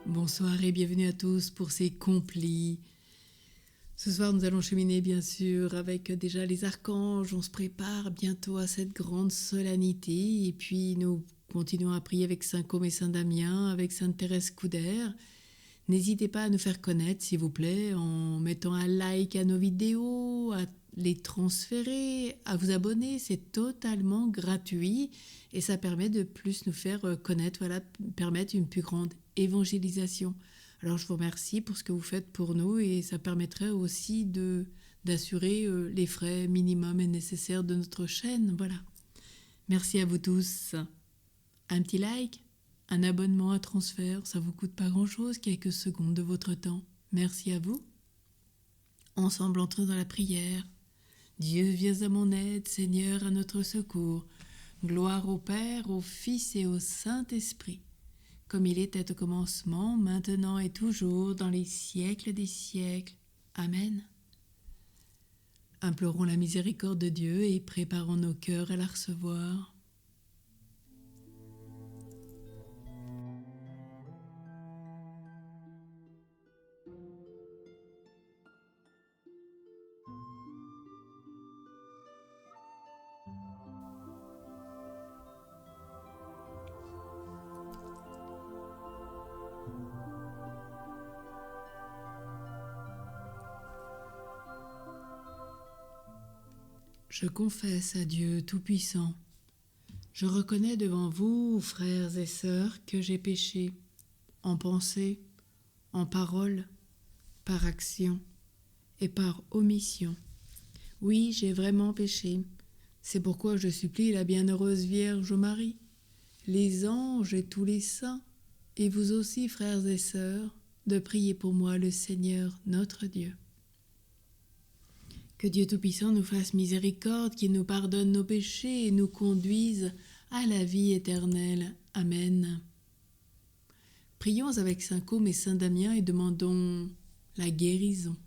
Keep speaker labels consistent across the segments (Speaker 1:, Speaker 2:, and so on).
Speaker 1: Bonsoir et bienvenue à tous pour ces complis. Ce soir, nous allons cheminer bien sûr avec déjà les archanges. On se prépare bientôt à cette grande solennité et puis nous continuons à prier avec Saint Côme et Saint Damien, avec Sainte Thérèse Couder. N'hésitez pas à nous faire connaître, s'il vous plaît, en mettant un like à nos vidéos, à les transférer, à vous abonner. C'est totalement gratuit et ça permet de plus nous faire connaître, permettre une plus grande évangélisation. Alors je vous remercie pour ce que vous faites pour nous et ça permettrait aussi d'assurer les frais minimums et nécessaires de notre chaîne. Voilà. Merci à vous tous. Un petit like, un abonnement, un transfert, ça vous coûte pas grand-chose, quelques secondes de votre temps. Merci à vous. Ensemble, entrons dans la prière. Dieu, viens à mon aide, Seigneur, à notre secours. Gloire au Père, au Fils et au Saint-Esprit, comme il était au commencement, maintenant et toujours, dans les siècles des siècles. Amen. Implorons la miséricorde de Dieu et préparons nos cœurs à la recevoir. Je confesse à Dieu Tout-Puissant. Je reconnais devant vous, frères et sœurs, que j'ai péché, en pensée, en parole, par action et par omission. Oui, j'ai vraiment péché. C'est pourquoi je supplie la bienheureuse Vierge Marie, les anges et tous les saints, et vous aussi, frères et sœurs, de prier pour moi le Seigneur notre Dieu. Que Dieu Tout-Puissant nous fasse miséricorde, qu'il nous pardonne nos péchés et nous conduise à la vie éternelle. Amen. Prions avec Saint Côme et Saint Damien et demandons la guérison.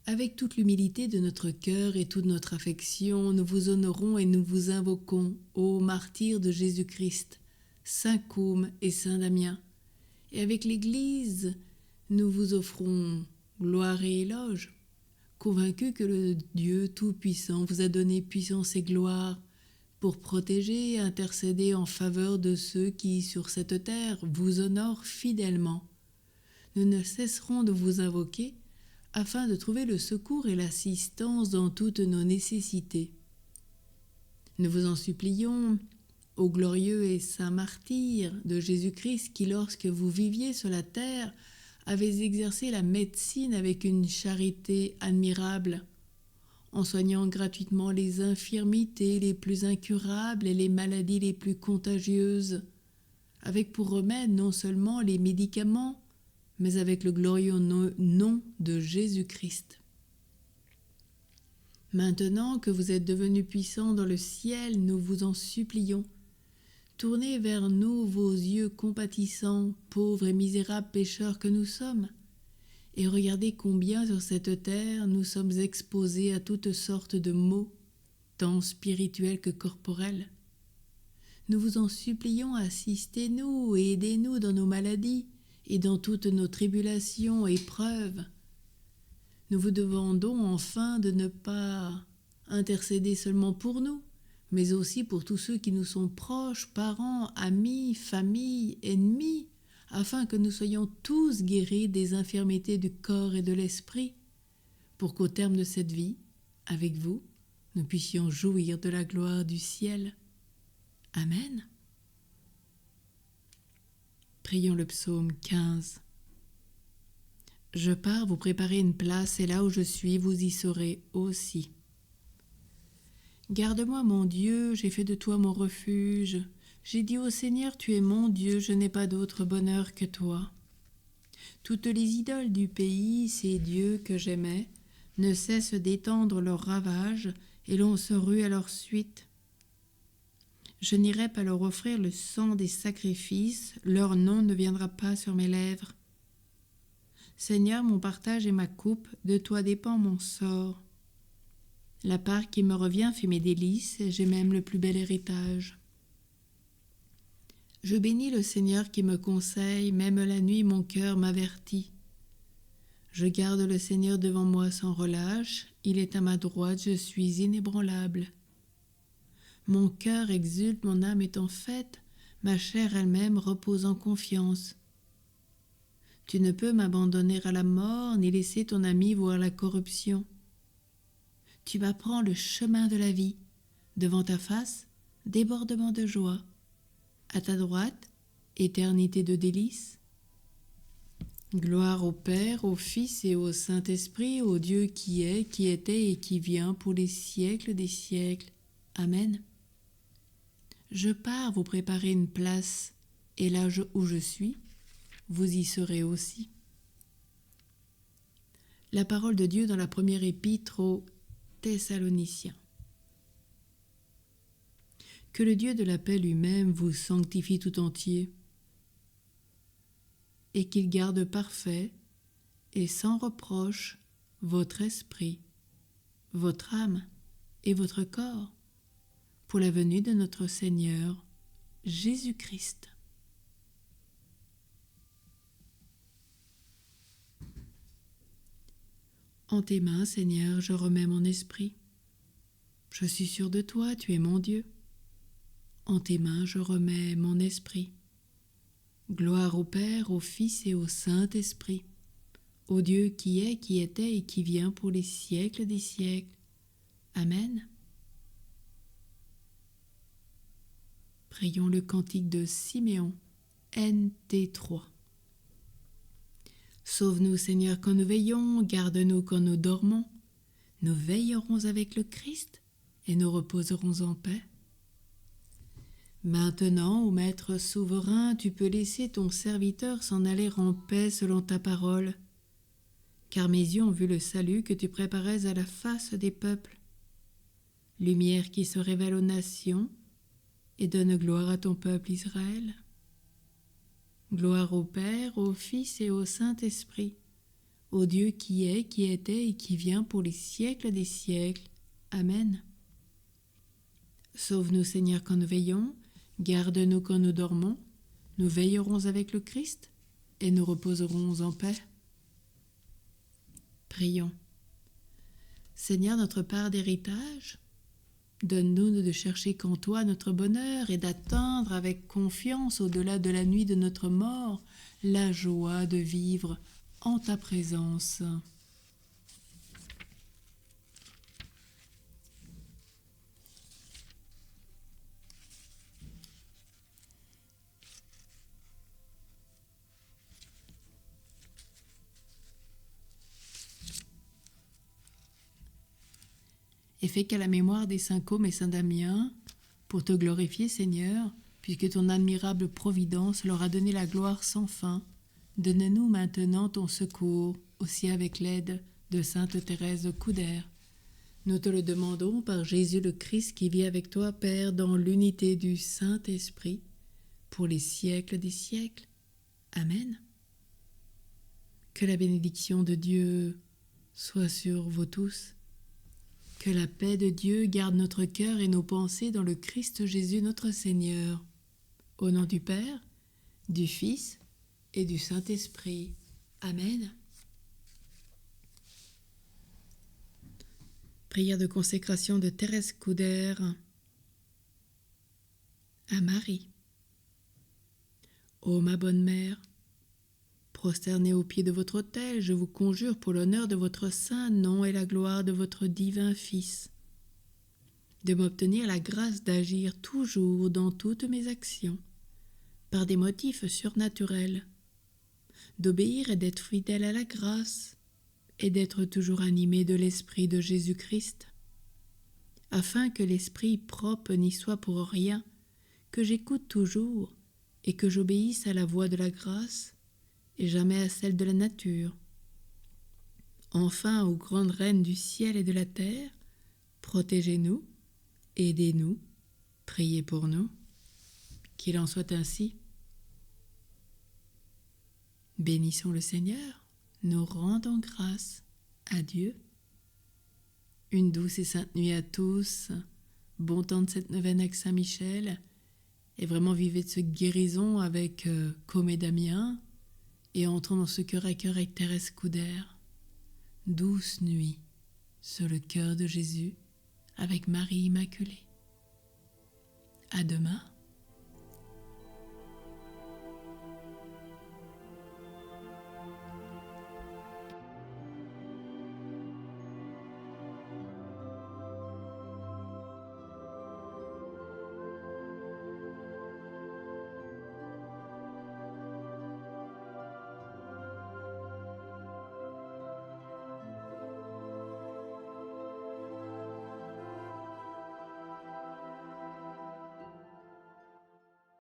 Speaker 1: Avec toute l'humilité de notre cœur et toute notre affection, nous vous honorons et nous vous invoquons, ô martyrs de Jésus-Christ, Saint Côme et Saint Damien. Et avec l'Église, nous vous offrons gloire et éloge, convaincus que le Dieu Tout-Puissant vous a donné puissance et gloire pour protéger et intercéder en faveur de ceux qui, sur cette terre, vous honorent fidèlement. Nous ne cesserons de vous invoquer afin de trouver le secours et l'assistance dans toutes nos nécessités. Nous vous en supplions, ô glorieux et saint martyr de Jésus-Christ, qui, lorsque vous viviez sur la terre, avez exercé la médecine avec une charité admirable, en soignant gratuitement les infirmités les plus incurables et les maladies les plus contagieuses, avec pour remède non seulement les médicaments, mais avec le glorieux nom de Jésus-Christ. Maintenant que vous êtes devenu puissant dans le ciel, nous vous en supplions, tournez vers nous vos yeux compatissants, pauvres et misérables pécheurs que nous sommes, et regardez combien sur cette terre nous sommes exposés à toutes sortes de maux, tant spirituels que corporels. Nous vous en supplions, assistez-nous et aidez-nous dans nos maladies et dans toutes nos tribulations et épreuves. Nous vous demandons enfin de ne pas intercéder seulement pour nous, mais aussi pour tous ceux qui nous sont proches, parents, amis, familles, ennemis, afin que nous soyons tous guéris des infirmités du corps et de l'esprit, pour qu'au terme de cette vie, avec vous, nous puissions jouir de la gloire du ciel. Amen. Prions le psaume 15. Je pars vous préparer une place, et là où je suis, vous y serez aussi. Garde-moi, mon Dieu, j'ai fait de toi mon refuge. J'ai dit au Seigneur, tu es mon Dieu, je n'ai pas d'autre bonheur que toi. Toutes les idoles du pays, ces dieux que j'aimais, ne cessent d'étendre leurs ravages, et l'on se rue à leur suite. Je n'irai pas leur offrir le sang des sacrifices, leur nom ne viendra pas sur mes lèvres. Seigneur, mon partage est ma coupe, de toi dépend mon sort. La part qui me revient fait mes délices, et j'ai même le plus bel héritage. Je bénis le Seigneur qui me conseille, même la nuit mon cœur m'avertit. Je garde le Seigneur devant moi sans relâche, il est à ma droite, je suis inébranlable. Mon cœur exulte, mon âme est en fête, ma chair elle-même repose en confiance. Tu ne peux m'abandonner à la mort, ni laisser ton ami voir la corruption. Tu m'apprends le chemin de la vie, devant ta face, débordement de joie. À ta droite, éternité de délices. Gloire au Père, au Fils et au Saint-Esprit, au Dieu qui est, qui était et qui vient pour les siècles des siècles. Amen. Je pars vous préparer une place, et là où je suis, vous y serez aussi. La parole de Dieu dans la première épître aux Thessaloniciens. Que le Dieu de la paix lui-même vous sanctifie tout entier, et qu'il garde parfait et sans reproche votre esprit, votre âme et votre corps, pour la venue de notre Seigneur Jésus-Christ. En tes mains, Seigneur, je remets mon esprit. Je suis sûr de toi, tu es mon Dieu. En tes mains, je remets mon esprit. Gloire au Père, au Fils et au Saint-Esprit, au Dieu qui est, qui était et qui vient pour les siècles des siècles. Amen. Prions le cantique de Siméon, NT3. Sauve-nous, Seigneur, quand nous veillons, garde-nous quand nous dormons. Nous veillerons avec le Christ et nous reposerons en paix. Maintenant, ô Maître souverain, tu peux laisser ton serviteur s'en aller en paix selon ta parole, car mes yeux ont vu le salut que tu préparais à la face des peuples, lumière qui se révèle aux nations et donne gloire à ton peuple Israël. Gloire au Père, au Fils et au Saint-Esprit, au Dieu qui est, qui était et qui vient pour les siècles des siècles. Amen. Sauve-nous, Seigneur, quand nous veillons, garde-nous quand nous dormons, nous veillerons avec le Christ et nous reposerons en paix. Prions. Seigneur, notre part d'héritage, donne-nous de chercher qu'en toi notre bonheur et d'atteindre avec confiance au-delà de la nuit de notre mort la joie de vivre en ta présence. Et fais qu'à la mémoire des saints Côme et saint Damien, pour te glorifier, Seigneur, puisque ton admirable providence leur a donné la gloire sans fin, donne-nous maintenant ton secours, aussi avec l'aide de sainte Thérèse de Couder. Nous te le demandons par Jésus le Christ qui vit avec toi, Père, dans l'unité du Saint-Esprit, pour les siècles des siècles. Amen. Que la bénédiction de Dieu soit sur vous tous. Que la paix de Dieu garde notre cœur et nos pensées dans le Christ Jésus notre Seigneur. Au nom du Père, du Fils et du Saint-Esprit. Amen. Prière de consécration de Thérèse Couder à Marie. Ô ma bonne mère, prosternée aux pieds de votre autel, je vous conjure pour l'honneur de votre saint nom et la gloire de votre divin Fils, de m'obtenir la grâce d'agir toujours dans toutes mes actions, par des motifs surnaturels, d'obéir et d'être fidèle à la grâce, et d'être toujours animé de l'Esprit de Jésus-Christ, afin que l'Esprit propre n'y soit pour rien, que j'écoute toujours et que j'obéisse à la voix de la grâce, et jamais à celle de la nature. Enfin, aux grandes reines du ciel et de la terre, protégez-nous, aidez-nous, priez pour nous. Qu'il en soit ainsi. Bénissons le Seigneur, nous rendons grâce à Dieu. Une douce et sainte nuit à tous, bon temps de cette neuvaine avec Saint Michel, Et vraiment vivez de cette guérison avec Com et Damien et entrons dans ce cœur à cœur avec Thérèse Couder. Douce nuit sur le cœur de Jésus avec Marie Immaculée. À demain.